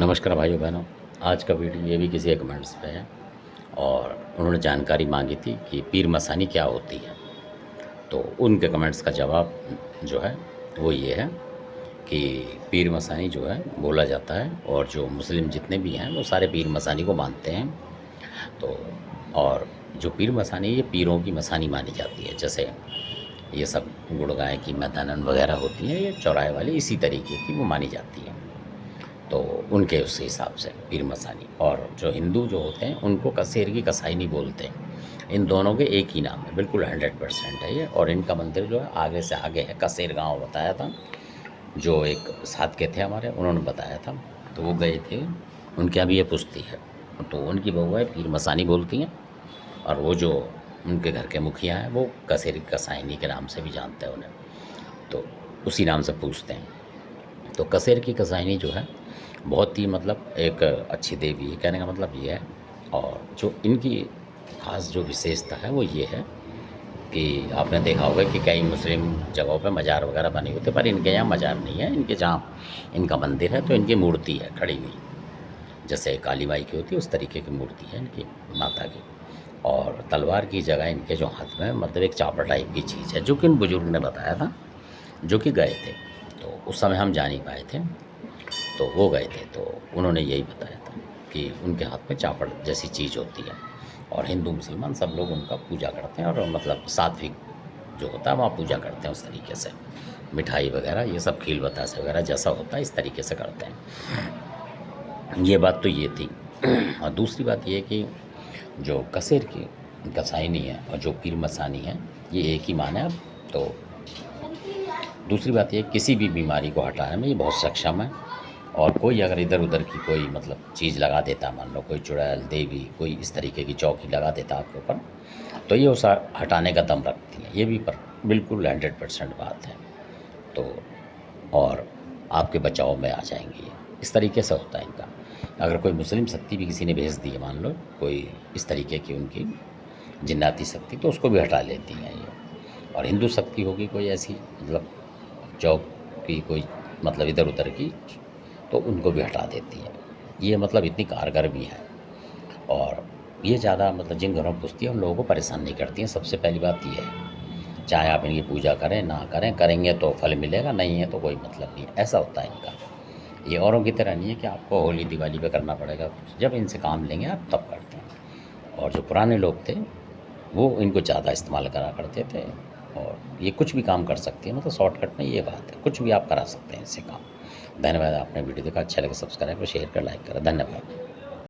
नमस्कार भाइयों बहनों। आज का वीडियो ये भी किसी के कमेंट्स पे है और उन्होंने जानकारी मांगी थी कि पीर मसानी क्या होती है। तो उनके कमेंट्स का जवाब जो है वो ये है कि पीर मसानी जो है बोला जाता है और जो मुस्लिम जितने भी हैं वो सारे पीर मसानी को मानते हैं। तो और जो पीर मसानी ये पीरों की मसानी मानी जाती है। जैसे ये सब गुड़गाय की मैदानन वगैरह होती हैं, ये चौराहे वाली इसी तरीके की वो मानी जाती है। तो उनके उस हिसाब से पीर मसानी। और जो हिंदू जो होते हैं उनको कसेर की कसाई नहीं बोलते। इन दोनों के एक ही नाम है, बिल्कुल 100% है ये। और इनका मंदिर जो है आगे से आगे है। कसेर गांव बताया था, जो एक साथ के थे हमारे, उन्होंने बताया था। तो वो गए थे, उनके यहाँ भी ये पुश्ती है। तो उनकी बहुएं पीर मसानी बोलती हैं और वो जो उनके घर के मुखिया हैं वो कसेर की कसाईनी के नाम से भी जानते हैं उन्हें। तो उसी नाम से पूछते हैं। तो कसेर की कसाईनी जो है बहुत ही मतलब एक अच्छी देवी है, कहने का मतलब ये है। और जो इनकी ख़ास जो विशेषता है वो ये है कि आपने देखा होगा कि कई मुस्लिम जगहों पे मज़ार वगैरह बने होते, पर इनके यहाँ मज़ार नहीं है। इनके जहाँ इनका मंदिर है तो इनकी मूर्ति है खड़ी हुई, जैसे काली माई की होती है उस तरीके की मूर्ति है इनकी माता की। और तलवार की जगह इनके जो हाथ में मतलब एक चापड़ टाइप की चीज़ है, जो कि इन बुजुर्ग ने बताया था, जो कि गए थे। तो उस समय हम जा नहीं पाए थे, तो वो गए थे तो उन्होंने यही बताया था कि उनके हाथ में चापड़ जैसी चीज़ होती है। और हिंदू मुसलमान सब लोग उनका पूजा करते हैं और मतलब सात्विक जो होता है वहाँ पूजा करते हैं उस तरीके से। मिठाई वगैरह ये सब खील बतासे वगैरह जैसा होता है इस तरीके से करते हैं। ये बात तो ये थी। और दूसरी बात ये कि जो कसेर की कसाईनी है और जो पीर मसानी है ये एक ही मान है। अब तो दूसरी बात ये, किसी भी बीमारी को हटाने में ये बहुत सक्षम है। और कोई अगर इधर उधर की कोई मतलब चीज़ लगा देता, मान लो कोई चुड़ैल देवी कोई इस तरीके की चौकी लगा देता आपके ऊपर, तो ये उसे हटाने का दम रखती है। ये भी पर बिल्कुल 100% बात है। तो और आपके बचाव में आ जाएंगे ये, इस तरीके से होता है इनका। अगर कोई मुस्लिम शक्ति भी किसी ने भेज दी है, मान लो कोई इस तरीके की उनकी जिन्नाती शक्ति, तो उसको भी हटा लेती हैं ये। और हिंदू शक्ति होगी कोई ऐसी मतलब चौक की कोई मतलब इधर उधर की, तो उनको भी हटा देती है ये। मतलब इतनी कारगर भी है। और ये ज़्यादा मतलब जिन घरों में पुजती है उन लोगों को परेशान नहीं करती हैं। सबसे पहली बात ये है, चाहे आप इनकी पूजा करें ना करें, करेंगे तो फल मिलेगा, नहीं है तो कोई मतलब नहीं, ऐसा होता है इनका। ये औरों की तरह नहीं है कि आपको होली दिवाली पे करना पड़ेगा। जब इनसे काम लेंगे आप तब करते हैं। और जो पुराने लोग थे वो इनको ज़्यादा इस्तेमाल करा करते थे। और ये कुछ भी काम कर सकती है, मतलब शॉर्टकट में ये बात है, कुछ भी आप करा सकते हैं इससे काम। धन्यवाद। आपने वीडियो देखा, अच्छा लगे सब्सक्राइब करें, शेयर करें, लाइक करें। धन्यवाद।